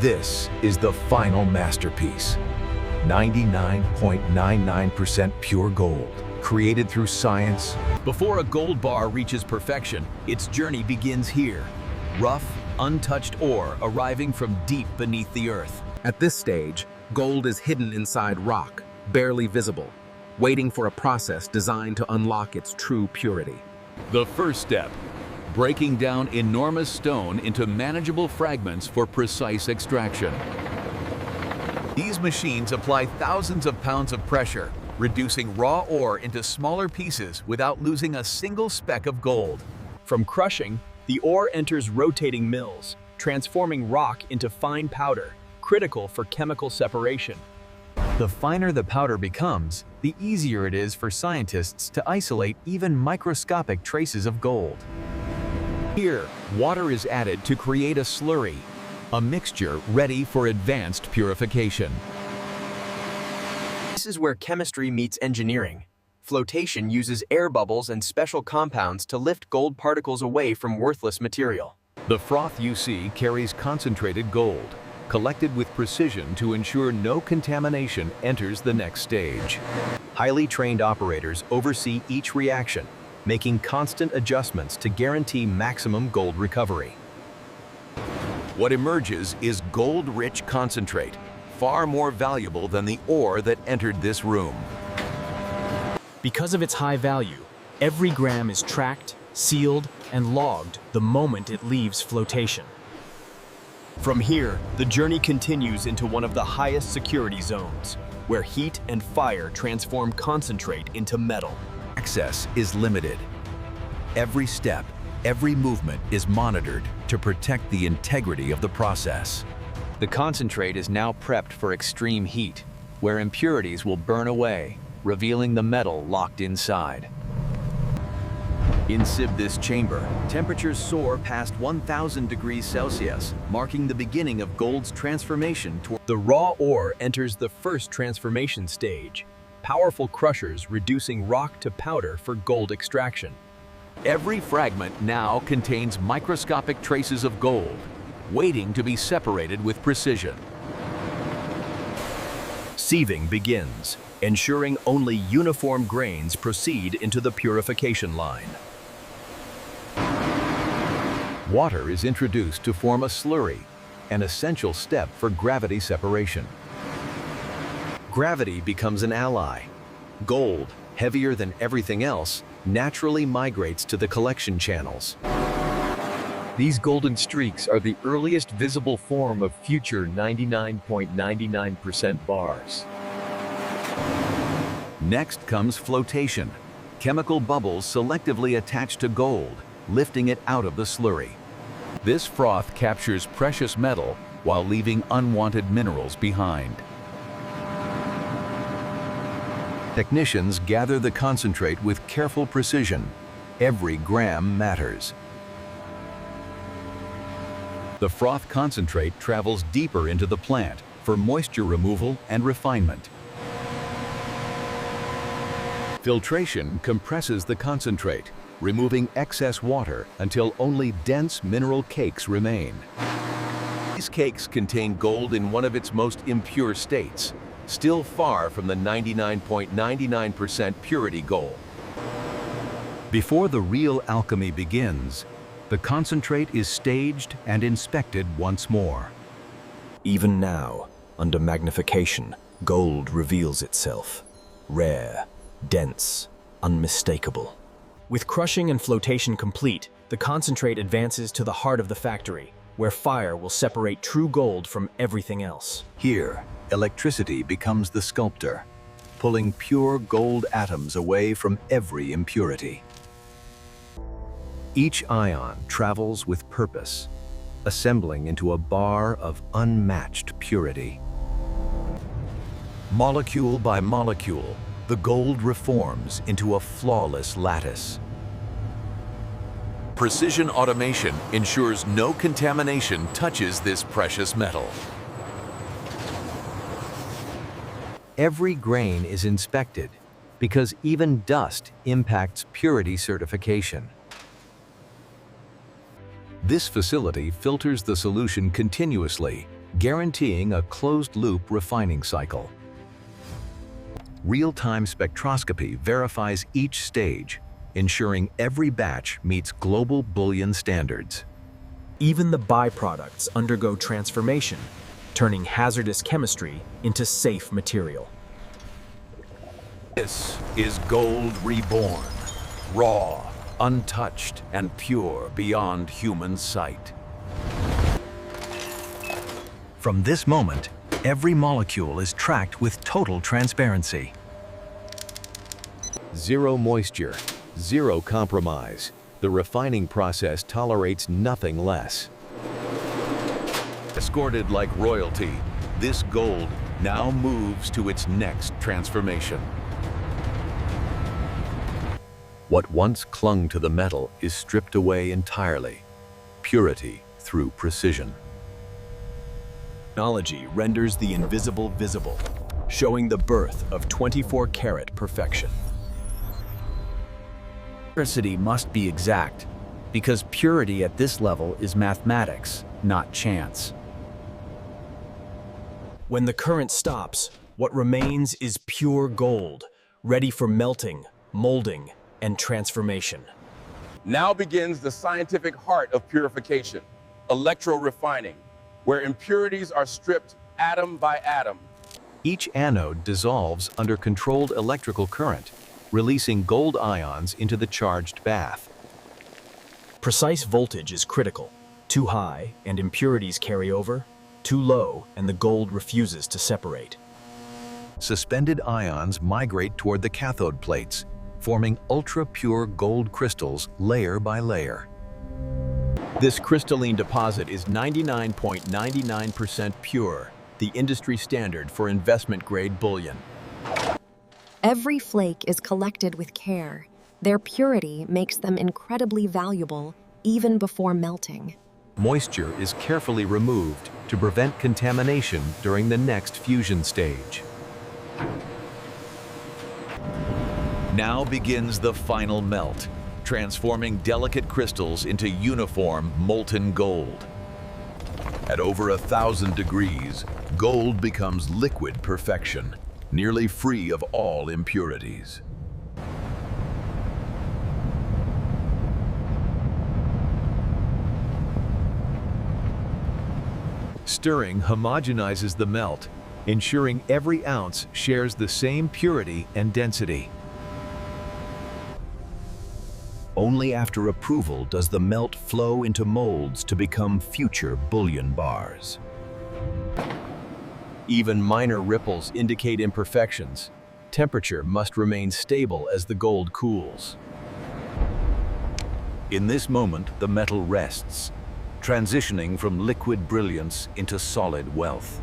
This is the final masterpiece. 99.99% pure gold, created through science. Before a gold bar reaches perfection, its journey begins here. Rough, untouched ore arriving from deep beneath the earth. At this stage, gold is hidden inside rock, barely visible, waiting for a process designed to unlock its true purity. The first step, breaking down enormous stone into manageable fragments for precise extraction. These machines apply thousands of pounds of pressure, reducing raw ore into smaller pieces without losing a single speck of gold. From crushing, the ore enters rotating mills, transforming rock into fine powder, critical for chemical separation. The finer the powder becomes, the easier it is for scientists to isolate even microscopic traces of gold. Here, water is added to create a slurry, a mixture ready for advanced purification. This is where chemistry meets engineering. Flotation uses air bubbles and special compounds to lift gold particles away from worthless material. The froth you see carries concentrated gold, collected with precision to ensure no contamination enters the next stage. Highly trained operators oversee each reaction, making constant adjustments to guarantee maximum gold recovery. What emerges is gold-rich concentrate, far more valuable than the ore that entered this room. Because of its high value, every gram is tracked, sealed, and logged the moment it leaves flotation. From here, the journey continues into one of the highest security zones, where heat and fire transform concentrate into metal. Access is limited. Every step, every movement is monitored to protect the integrity of the process. The concentrate is now prepped for extreme heat, where impurities will burn away, revealing the metal locked inside. In this chamber, temperatures soar past 1,000 degrees Celsius, marking the beginning of gold's transformation toward. The raw ore enters the first transformation stage, powerful crushers reducing rock to powder for gold extraction. Every fragment now contains microscopic traces of gold, waiting to be separated with precision. Sieving begins, ensuring only uniform grains proceed into the purification line. Water is introduced to form a slurry, an essential step for gravity separation. Gravity becomes an ally. Gold, heavier than everything else, naturally migrates to the collection channels. These golden streaks are the earliest visible form of future 99.99% bars. Next comes flotation. Chemical bubbles selectively attach to gold, lifting it out of the slurry. This froth captures precious metal while leaving unwanted minerals behind. Technicians gather the concentrate with careful precision. Every gram matters. The froth concentrate travels deeper into the plant for moisture removal and refinement. Filtration compresses the concentrate, removing excess water until only dense mineral cakes remain. These cakes contain gold in one of its most impure states, still far from the 99.99% purity goal. Before the real alchemy begins, the concentrate is staged and inspected once more. Even now, under magnification, gold reveals itself. Rare, dense, unmistakable. With crushing and flotation complete, the concentrate advances to the heart of the factory, where fire will separate true gold from everything else. Here, electricity becomes the sculptor, pulling pure gold atoms away from every impurity. Each ion travels with purpose, assembling into a bar of unmatched purity. Molecule by molecule, the gold reforms into a flawless lattice. Precision automation ensures no contamination touches this precious metal. Every grain is inspected because even dust impacts purity certification. This facility filters the solution continuously, guaranteeing a closed-loop refining cycle. Real-time spectroscopy verifies each stage, ensuring every batch meets global bullion standards. Even the byproducts undergo transformation, turning hazardous chemistry into safe material. This is gold reborn, raw, untouched, and pure beyond human sight. From this moment, every molecule is tracked with total transparency. Zero moisture, zero compromise. The refining process tolerates nothing less. Escorted like royalty, this gold now moves to its next transformation. What once clung to the metal is stripped away entirely. Purity through precision. Technology renders the invisible visible, showing the birth of 24-karat perfection. Accuracy must be exact, because purity at this level is mathematics, not chance. When the current stops, what remains is pure gold, ready for melting, molding, and transformation. Now begins the scientific heart of purification, electro-refining, where impurities are stripped atom by atom. Each anode dissolves under controlled electrical current, releasing gold ions into the charged bath. Precise voltage is critical. Too high and impurities carry over, too low and the gold refuses to separate. Suspended ions migrate toward the cathode plates, forming ultra-pure gold crystals layer by layer. This crystalline deposit is 99.99% pure, the industry standard for investment-grade bullion. Every flake is collected with care. Their purity makes them incredibly valuable, even before melting. Moisture is carefully removed to prevent contamination during the next fusion stage. Now begins the final melt, transforming delicate crystals into uniform molten gold. At over 1,000 degrees, gold becomes liquid perfection, nearly free of all impurities. Stirring homogenizes the melt, ensuring every ounce shares the same purity and density. Only after approval does the melt flow into molds to become future bullion bars. Even minor ripples indicate imperfections. Temperature must remain stable as the gold cools. In this moment, the metal rests, transitioning from liquid brilliance into solid wealth.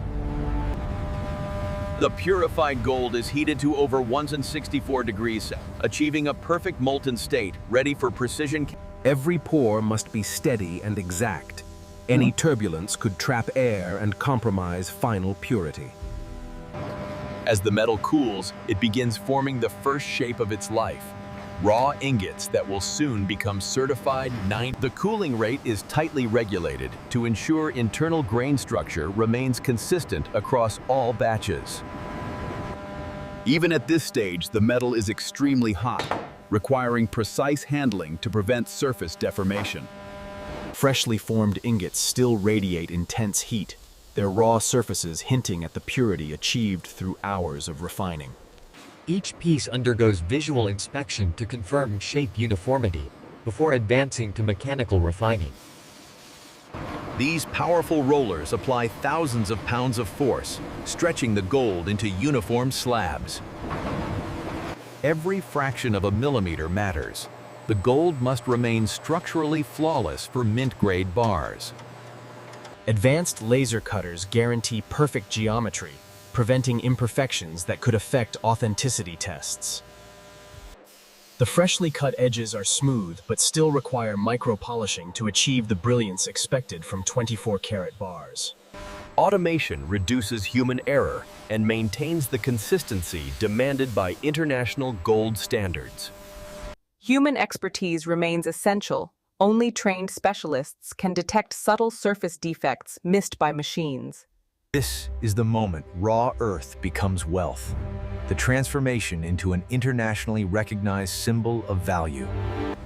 The purified gold is heated to over 164 degrees, achieving a perfect molten state, ready for precision. Every pour must be steady and exact. Any turbulence could trap air and compromise final purity. As the metal cools, it begins forming the first shape of its life. Raw ingots that will soon become certified 9. The cooling rate is tightly regulated to ensure internal grain structure remains consistent across all batches. Even at this stage, the metal is extremely hot, requiring precise handling to prevent surface deformation. Freshly formed ingots still radiate intense heat, their raw surfaces hinting at the purity achieved through hours of refining. Each piece undergoes visual inspection to confirm shape uniformity before advancing to mechanical refining. These powerful rollers apply thousands of pounds of force, stretching the gold into uniform slabs. Every fraction of a millimeter matters. The gold must remain structurally flawless for mint-grade bars. Advanced laser cutters guarantee perfect geometry, preventing imperfections that could affect authenticity tests. The freshly cut edges are smooth but still require micro-polishing to achieve the brilliance expected from 24-karat bars. Automation reduces human error and maintains the consistency demanded by international gold standards. Human expertise remains essential. Only trained specialists can detect subtle surface defects missed by machines. This is the moment raw earth becomes wealth, the transformation into an internationally recognized symbol of value.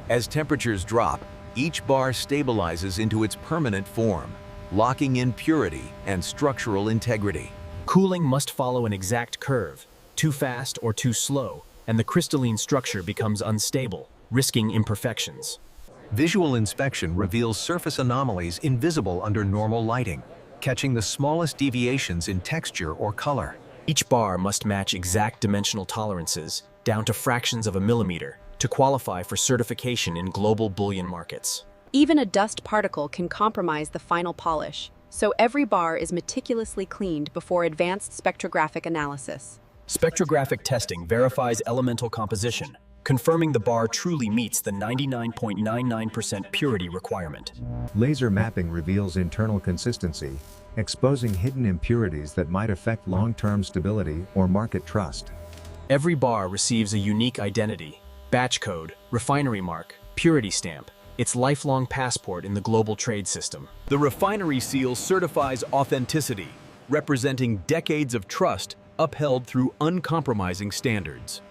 As temperatures drop, each bar stabilizes into its permanent form, locking in purity and structural integrity. Cooling must follow an exact curve, too fast or too slow, and the crystalline structure becomes unstable, risking imperfections. Visual inspection reveals surface anomalies invisible under normal lighting, catching the smallest deviations in texture or color. Each bar must match exact dimensional tolerances, down to fractions of a millimeter, to qualify for certification in global bullion markets. Even a dust particle can compromise the final polish, so every bar is meticulously cleaned before advanced spectrographic analysis. Spectrographic testing verifies elemental composition, confirming the bar truly meets the 99.99% purity requirement. Laser mapping reveals internal consistency, exposing hidden impurities that might affect long-term stability or market trust. Every bar receives a unique identity, batch code, refinery mark, purity stamp, its lifelong passport in the global trade system. The refinery seal certifies authenticity, representing decades of trust upheld through uncompromising standards.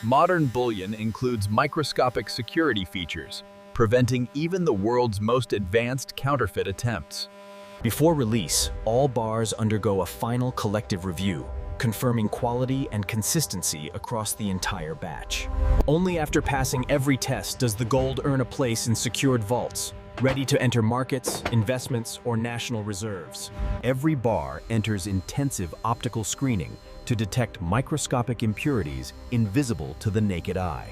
Modern bullion includes microscopic security features, preventing even the world's most advanced counterfeit attempts. Before release, all bars undergo a final collective review, confirming quality and consistency across the entire batch. Only after passing every test does the gold earn a place in secured vaults, ready to enter markets, investments, or national reserves. Every bar enters intensive optical screening to detect microscopic impurities invisible to the naked eye.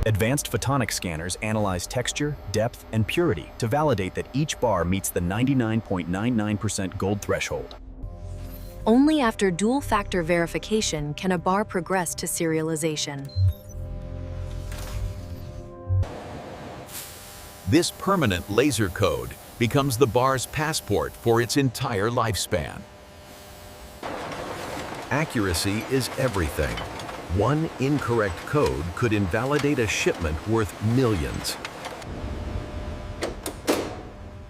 Advanced photonic scanners analyze texture, depth, and purity to validate that each bar meets the 99.99% gold threshold. Only after dual-factor verification can a bar progress to serialization. This permanent laser code becomes the bar's passport for its entire lifespan. Accuracy is everything. One incorrect code could invalidate a shipment worth millions.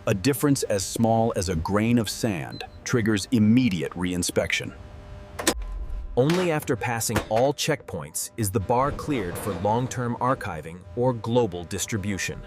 A difference as small as a grain of sand triggers immediate reinspection. Only after passing all checkpoints is the bar cleared for long-term archiving or global distribution.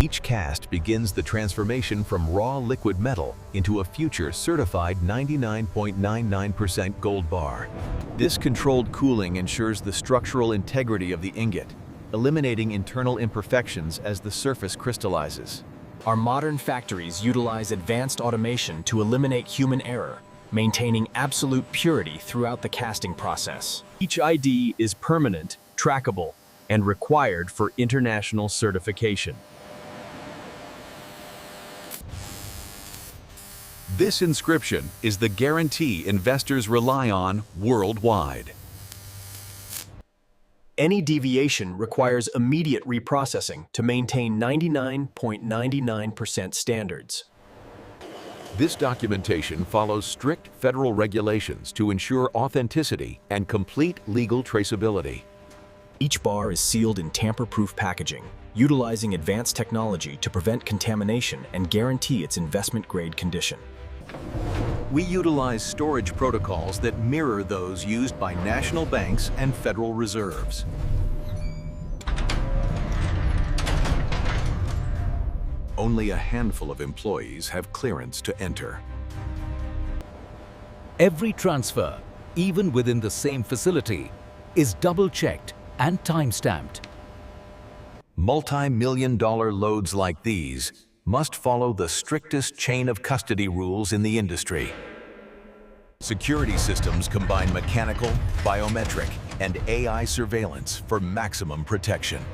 Each cast begins the transformation from raw liquid metal into a future certified 99.99% gold bar. This controlled cooling ensures the structural integrity of the ingot, eliminating internal imperfections as the surface crystallizes. Our modern factories utilize advanced automation to eliminate human error, maintaining absolute purity throughout the casting process. Each ID is permanent, trackable, and required for international certification. This inscription is the guarantee investors rely on worldwide. Any deviation requires immediate reprocessing to maintain 99.99% standards. This documentation follows strict federal regulations to ensure authenticity and complete legal traceability. Each bar is sealed in tamper-proof packaging, utilizing advanced technology to prevent contamination and guarantee its investment-grade condition. We utilize storage protocols that mirror those used by national banks and Federal Reserves. Only a handful of employees have clearance to enter. Every transfer, even within the same facility, is double-checked and time-stamped. Multi-million-dollar loads like these must follow the strictest chain of custody rules in the industry. Security systems combine mechanical, biometric, and AI surveillance for maximum protection.